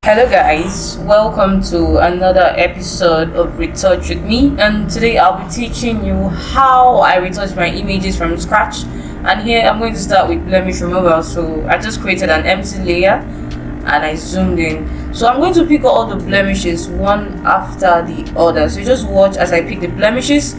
Hello guys, welcome to another episode of Retouch with me, and today I'll be teaching you how I retouch my images from scratch. And here I'm going to start with blemish removal. So I just created an empty layer and I zoomed in. So I'm going to pick all the blemishes one after the other. So just watch as I pick the blemishes.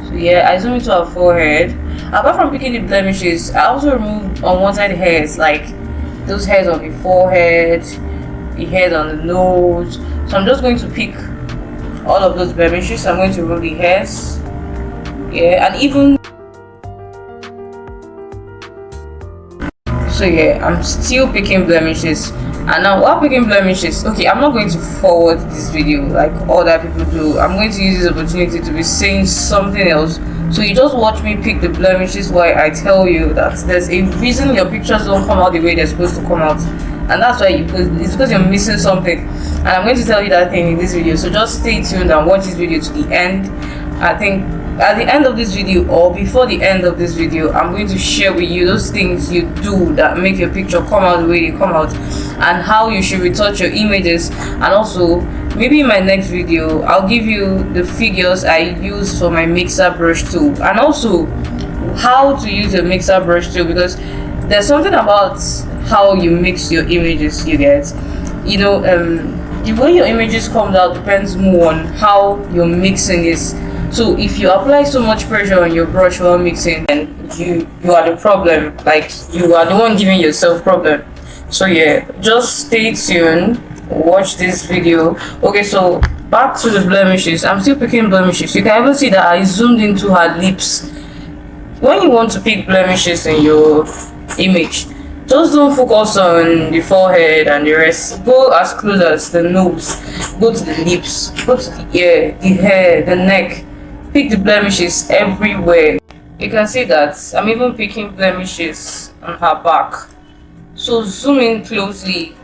So yeah, I zoom into her forehead. Apart from picking the blemishes, I also remove on one side hairs, like those hairs on the forehead, the head on the nose. So I'm just going to pick all of those blemishes. I'm going to remove the hairs, yeah, and even so yeah, I'm still picking blemishes. And now while picking blemishes, okay, I'm not going to forward this video like other people do. I'm going to use this opportunity to be saying something else. So you just watch me pick the blemishes while I tell you that there's a reason your pictures don't come out the way they're supposed to come out, and that's why it's because you're missing something. And I'm going to tell you that thing in this video, so just stay tuned and watch this video to the end. I think at the end of this video, or before the end of this video, I'm going to share with you those things you do that make your picture come out the way they come out, and how you should retouch your images. And also, maybe in my next video I'll give you the figures I use for my mixer brush tool, and also how to use a mixer brush tool, because there's something about how you mix your images, you get, the way your images come out depends more on how your mixing is. So if you apply so much pressure on your brush while mixing, then you are the problem, like you are the one giving yourself problem. So yeah, just stay tuned, watch this video. Okay, so back to the blemishes. I'm still picking blemishes. You can even see that I zoomed into her lips. When you want to pick blemishes in your image, just don't focus on the forehead and the rest. Go as close as the nose, go to the lips, go to the ear, the hair, the neck. Pick the blemishes everywhere. You can see that I'm even picking blemishes on her back. So zoom in closely,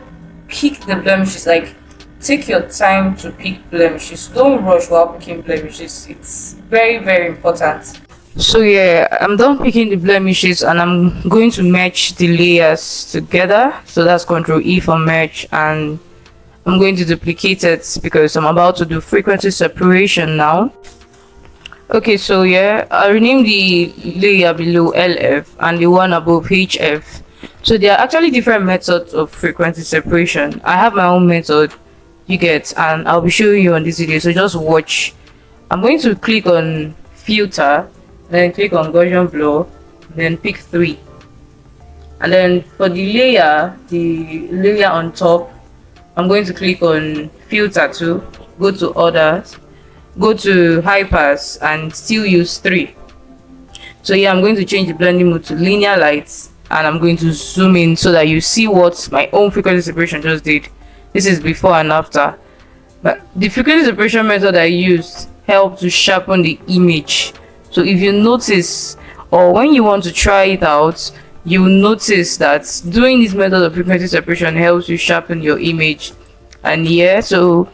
pick the blemishes, like take your time to pick blemishes. Don't rush while picking blemishes. It's very, very important. So yeah, I'm done picking the blemishes and I'm going to merge the layers together. So that's Ctrl E for merge, and I'm going to duplicate it because I'm about to do frequency separation now. Okay, so yeah, I renamed the layer below LF and the one above HF. So there are actually different methods of frequency separation. I have my own method, you get, and I'll be showing you on this video, so just watch. I'm going to click on filter, then click on Gaussian blur, then pick 3. And then for the layer on top, I'm going to click on filter 2, go to others, go to high pass, and still use 3. So yeah, I'm going to change the blending mode to linear lights, and I'm going to zoom in so that you see what my own frequency separation just did. This is before and after. But the frequency separation method I used helped to sharpen the image. So if you notice, or when you want to try it out, you'll notice that doing this method of frequency separation helps you sharpen your image. And yeah, so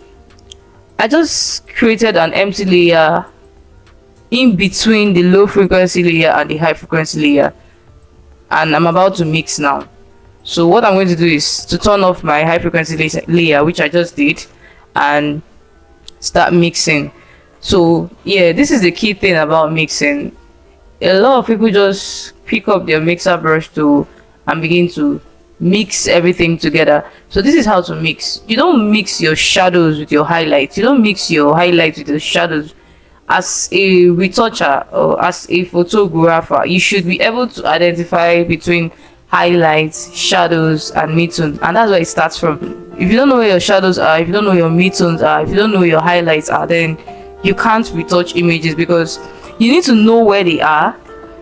I just created an empty layer in between the low frequency layer and the high frequency layer, and I'm about to mix now. So what I'm going to do is to turn off my high frequency layer, which I just did, and start mixing. So yeah, this is the key thing about mixing. A lot of people just pick up their mixer brush tool and begin to mix everything together. So this is how to mix. You don't mix your shadows with your highlights. You don't mix your highlights with your shadows. As a retoucher or as a photographer, you should be able to identify between highlights, shadows, and midtones, and that's where it starts from. If you don't know where your shadows are, if you don't know where your midtones are, if you don't know where your highlights are, then you can't retouch images, because you need to know where they are.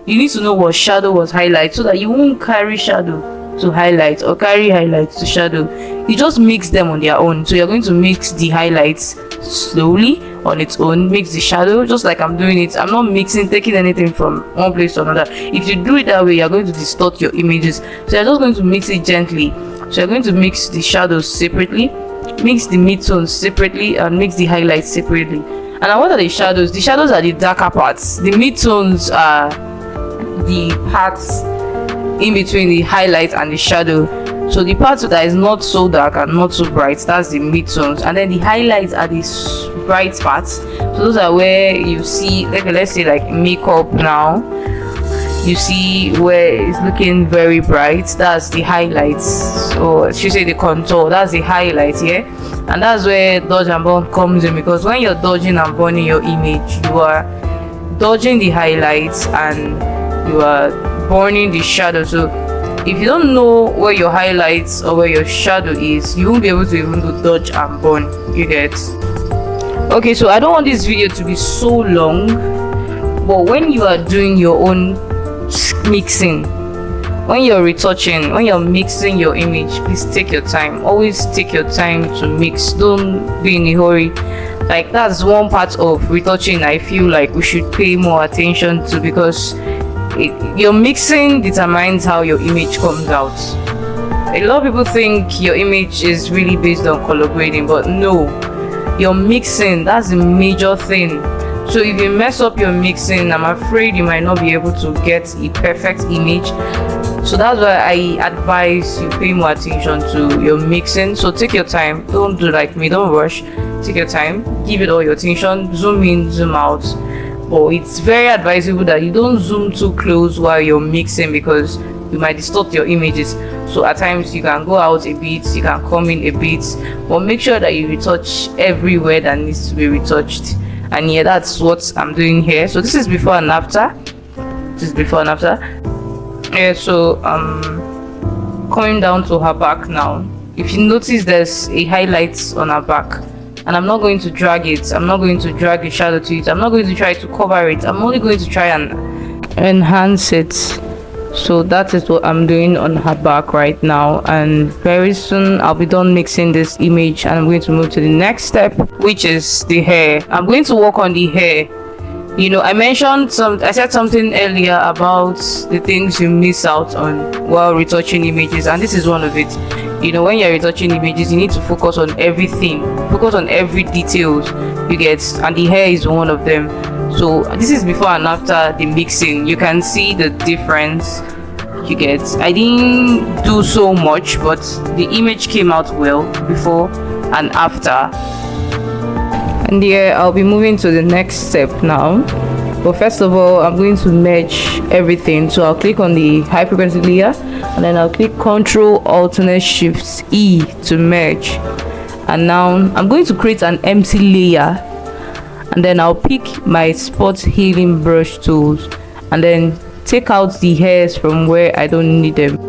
You need to know what shadow was highlight, so that you won't carry shadow to highlight or carry highlights to shadow. You just mix them on their own. So you're going to mix the highlights slowly on its own, mix the shadow just like I'm doing it. I'm not mixing, taking anything from one place to another. If you do it that way, you're going to distort your images. So you're just going to mix it gently. So you're going to mix the shadows separately, mix the midtones separately, and mix the highlights separately. And now what are the shadows? The shadows are the darker parts. The midtones are the parts in between the highlight and the shadow, So the part that is not so dark and not so bright, that's the mid-tones, and then the highlights are the bright parts. So those are where you see, like, let's say like makeup now, you see where it's looking very bright, that's the highlights, or should say the contour, that's the highlights. Yeah, and that's where dodge and burn comes in, because when you're dodging and burning your image, you are dodging the highlights and you are burning the shadow. So if you don't know where your highlights or where your shadow is, you won't be able to even do dodge and burn. You get? Okay, so I don't want this video to be so long, but when you are doing your own mixing, when you're retouching, when you're mixing your image, please take your time. Always take your time to mix. Don't be in a hurry. Like, that's one part of retouching I feel like we should pay more attention to, because your mixing determines how your image comes out. A lot of people think your image is really based on color grading, but no, your mixing, that's the major thing. So if you mess up your mixing, I'm afraid you might not be able to get a perfect image. So that's why I advise you pay more attention to your mixing. So take your time, don't do like me, don't rush. Take your time, give it all your attention, zoom in, zoom out. But it's very advisable that you don't zoom too close while you're mixing, because you might distort your images. So at times you can go out a bit, you can come in a bit, but make sure that you retouch everywhere that needs to be retouched. And yeah, that's what I'm doing here. So this is before and after. This is before and after. Yeah, so coming down to her back now. If you notice, there's a highlight on her back, and I'm not going to drag it. I'm not going to drag the shadow to it. I'm not going to try to cover it. I'm only going to try and enhance it. So that is what I'm doing on her back right now, and very soon I'll be done mixing this image, and I'm going to move to the next step, which is the hair. I'm going to work on the hair. You know, I said something earlier about the things you miss out on while retouching images, and this is one of it. You know, when you're retouching images, you need to focus on everything, focus on every details you get, and the hair is one of them. So this is before and after the mixing. You can see the difference you get. I didn't do so much, but the image came out well before and after. And yeah, I'll be moving to the next step now. But first of all, I'm going to merge everything. So I'll click on the high frequency layer, and then I'll click Ctrl Alternate Shift E to merge. And now I'm going to create an empty layer, and then I'll pick my spot healing brush tools and then take out the hairs from where I don't need them.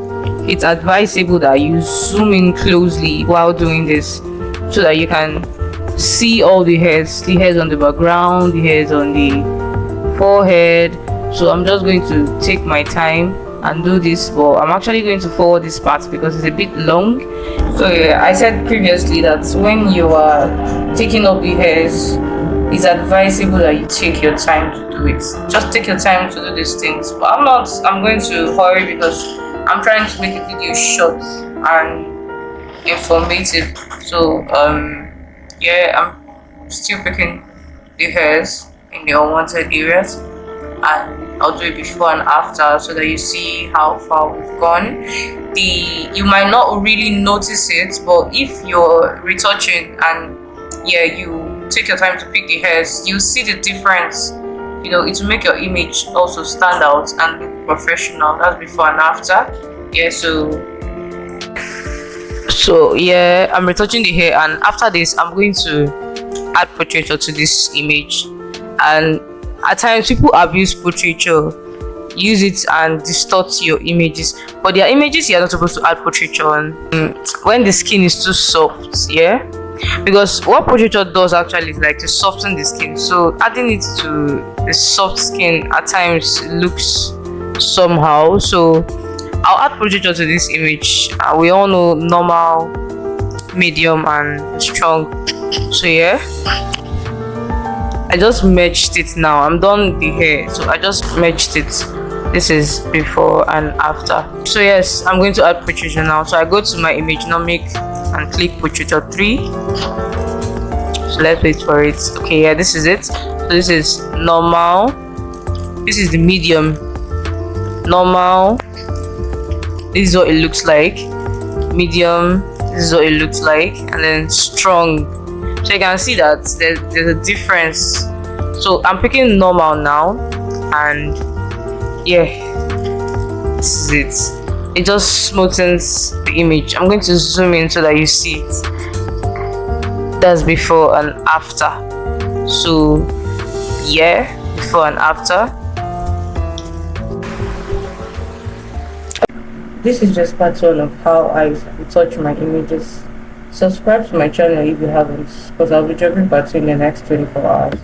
It's advisable that you zoom in closely while doing this, so that you can see all the hairs on the background, the hairs on the forehead. So I'm just going to take my time and do this, but I'm actually going to forward this part because it's a bit long. So yeah, I said previously that when you are taking up the hairs, it's advisable that you take your time to do it. Just take your time to do these things. But I'm going to hurry because I'm trying to make a video short and informative. So yeah, I'm still picking the hairs in the unwanted areas, and I'll do it before and after so that you see how far we've gone. You might not really notice it, but if you're retouching and yeah, you take your time to pick the hairs, you see the difference. You know, it will make your image also stand out and look professional. That's before and after. Yeah, so yeah, I'm retouching the hair, and after this I'm going to add portraiture to this image. And at times people abuse portraiture, use it and distort your images, but there are images you're not supposed to add portraiture on when the skin is too soft. Yeah, because what portraiture does actually is like to soften the skin, so adding it to the soft skin at times looks somehow. So I'll add portraiture to this image. We all know normal, medium and strong. So yeah, I just merged it. Now I'm done with the hair, so I just merged it. This is before and after. So yes, I'm going to add portraiture now. So I go to my image dynamic and click portraiture 3. So let's wait for it. Okay, yeah, this is it. So this is normal, this is the medium, normal, this is what it looks like, medium, this is what it looks like, and then strong. So you can see that there's a difference. So I'm picking normal now, and yeah, this is it. It just smoothens the image. I'm going to zoom in so that you see it. That's before and after. So yeah, before and after. This is just part one of how I retouch my images. Subscribe to my channel if you haven't, because I'll be dropping part 2 in the next 24 hours.